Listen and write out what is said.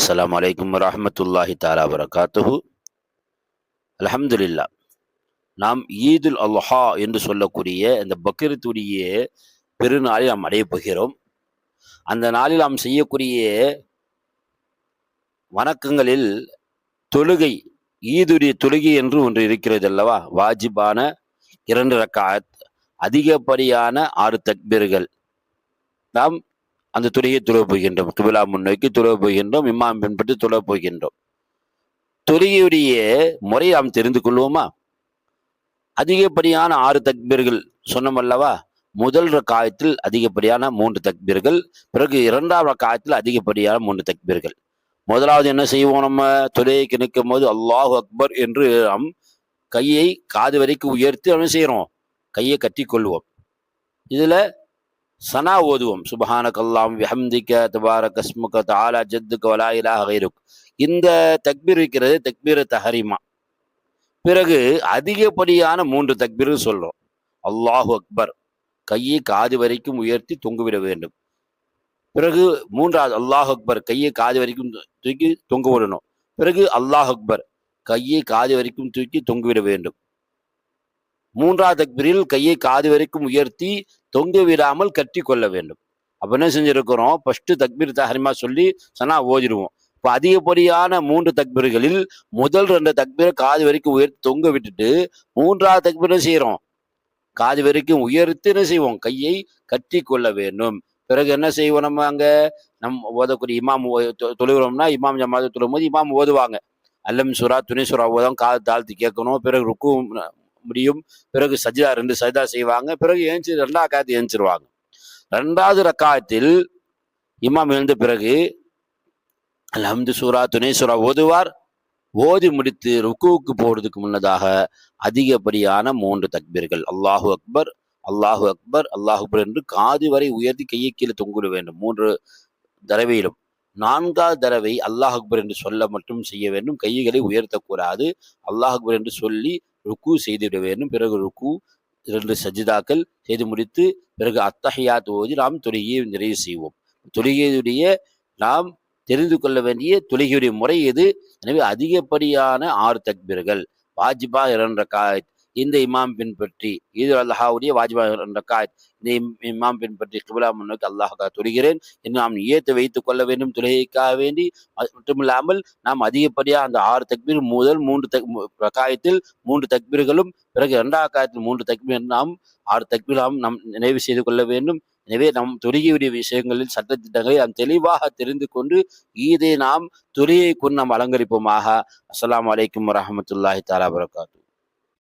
அஸ்ஸலாமு அலைக்கும் வரஹ்மத்துல்லாஹி தஆலா வரகாத்துஹு. அல்ஹம்துலில்லாஹ். நாம் ஈதுல் அல்ஹா என்று சொல்லக்கூடிய இந்த பக்ரீத்துடைய பெருநாளை நாம் அடையப் போகிறோம். அந்த நாளில் நாம் செய்யக்கூடிய வணக்கங்களில் தொழுகை, ஈதுடைய தொழுகை என்று ஒன்று இருக்கிறது அல்லவா? வாஜிபான 2 ரக்காத், அதிகப்படியான 6 தக்பீர்கள். நாம் அந்த தொழுகையை தொழப் போகின்றோம். கிபிலா முன்னோக்கி தொழப் போகின்றோம். இமாம் பின்பற்றி தொழப் போகின்றோம். தொழுகையுடைய முறை நாம் தெரிந்து கொள்வோமா? அதிகப்படியான 6 தக்பீர்கள் சொன்னோம் அல்லவா? முதல் ரக்காயத்தில் அதிகப்படியான 3 தக்பீர்கள், பிறகு 2ஆம் ரக்காயத்தில் அதிகப்படியான 3 தக்பீர்கள். முதலாவது என்ன செய்வோம்? நம்ம தொழுகைக்கு நிற்கும் போது அல்லாஹு அக்பர் என்று நாம் கையை காது வரைக்கும் உயர்த்தி என்ன செய்யறோம்? கையை கட்டி கொள்வோம். இதுல சனா ஓதுவோம். சுப்ஹானக அல்லாஹும்ம பிஹம்திக தபாரக இஸ்முக தஆலா ஜத்துக வலா இலாஹ கைருக். இந்த தக்பீர் இருக்கிறது தக்பீர் தஹரீமா. பிறகு அதிகப்படியான 3 தக்பீர்கள் சொல்றோம். அல்லாஹு அக்பர், கையை காது வரைக்கும் உயர்த்தி தொங்குவிட வேண்டும். பிறகு 3வது அல்லாஹு அக்பர், கையை காது வரைக்கும் தூக்கி தொங்க விடணும். பிறகு அல்லாஹு அக்பர், கையை காது வரைக்கும் தூக்கி தொங்குவிட வேண்டும். 3வது தக்பீரில் கையை காது வரைக்கும் உயர்த்தி தொங்க விடாமல் கட்டி கொள்ள வேண்டும். அப்ப என்ன செஞ்சிருக்கிறோம்? ஃபர்ஸ்ட் தக்பீர் தஹரீமா சொல்லி சனா ஓதிடுவோம். இப்போ அதிகப்படியான 3 தக்பீர்களில் முதல் 2 தக்பீரை காது வரைக்கும் உயர்த்தி தொங்க விட்டுட்டு 3வது தக்பீர் செய்யறோம், காது வரைக்கும் உயர்த்தி என்ன செய்வோம்? கையை கட்டி கொள்ள வேண்டும். பிறகு என்ன செய்வோம்? நம்ம அங்க ஓதக்கூடிய இமாம் தொழுகிறோம்னா இமாம் ஜமாத் தொழும் போது இமாம் ஓதுவாங்க. அல்லம் சூரா துணை சூரா ஓதும், காது தாழ்த்தி கேட்கணும். பிறகு ருக்கு முடியும். பிறகு சஜ்தா 2 சஜ்தா செய்வாங்க. பிறகு ஏஞ்சி 2ஆம் ரக்காயத்தை ஏஞ்சிருவாங்க. 2வது ரக்காயத்தில் இமாம் எழுந்த பிறகு அல்ஹம்து சூரா துணை சூரா ஓதுவார். ஓதி முடித்து ருக்குவுக்கு போறதுக்கு முன்னதாக அதிகப்படியான 3 தக்பீர்கள், அல்லாஹு அக்பர் அல்லாஹு அக்பர் அல்லாஹு அக்பர் என்று காது வரை உயர்த்தி கையை கீழே தொங்கிட வேண்டும் 3 தடவையிலும். 4வது தடவை அல்லாஹ் அக்பர் என்று சொல்ல மட்டும் செய்ய வேண்டும். கைகளை உயர்த்தக்கூடாது. அல்லாஹ் அக்பர் என்று சொல்லி ருக்கு செய்துவிட வேண்டும். பிறகு ருக்கு 2 சஜிதாக்கள் செய்து முடித்து பிறகு அத்தஹியாத் ஓதி நாம் தொழுகையை நிறைவு செய்வோம். தொழுகையுடைய நாம் தெரிந்து கொள்ள வேண்டிய தொழுகையுடைய முறை எது? எனவே அதிகப்படியான 6 தக்பீர்கள், வாஜிபா 2 ரக்காயத், இந்த இமாம் பின்பற்றி ஈதுல் அல்ஹாவுடைய வாஜிபா 2 ரக்காயத், இந்த இமாம் பின்பற்றி கிபிலா முன்னோக்கி அல்லாஹ்வுக்காக தொழுகிறேன் என்று நாம் நியத்தை வைத்துக் கொள்ள வேண்டும் தொழுகைக்காக வேண்டி. அது மட்டுமில்லாமல் நாம் அதிகப்படியாக அந்த 6 தக்பீர், முதல் 3 ரக்காயத்தில் 3 தக்பீர்களும், பிறகு 2ஆம் ரக்காயத்தில் 3 தக்பீர், நாம் 6 தக்பீர் நாம் நினைவு செய்து கொள்ள வேண்டும். எனவே நம் தொழுகையுடைய விஷயங்களில் சட்டத்திட்டங்களை நாம் தெளிவாக தெரிந்து கொண்டு ஈதை நாம் தொழுகையை கொண்டு நாம் அலங்கரிப்போமாக. அஸ்ஸலாமு அலைக்கும் வரஹ்மத்துல்லாஹி தஆலா வரகாத்துஹு.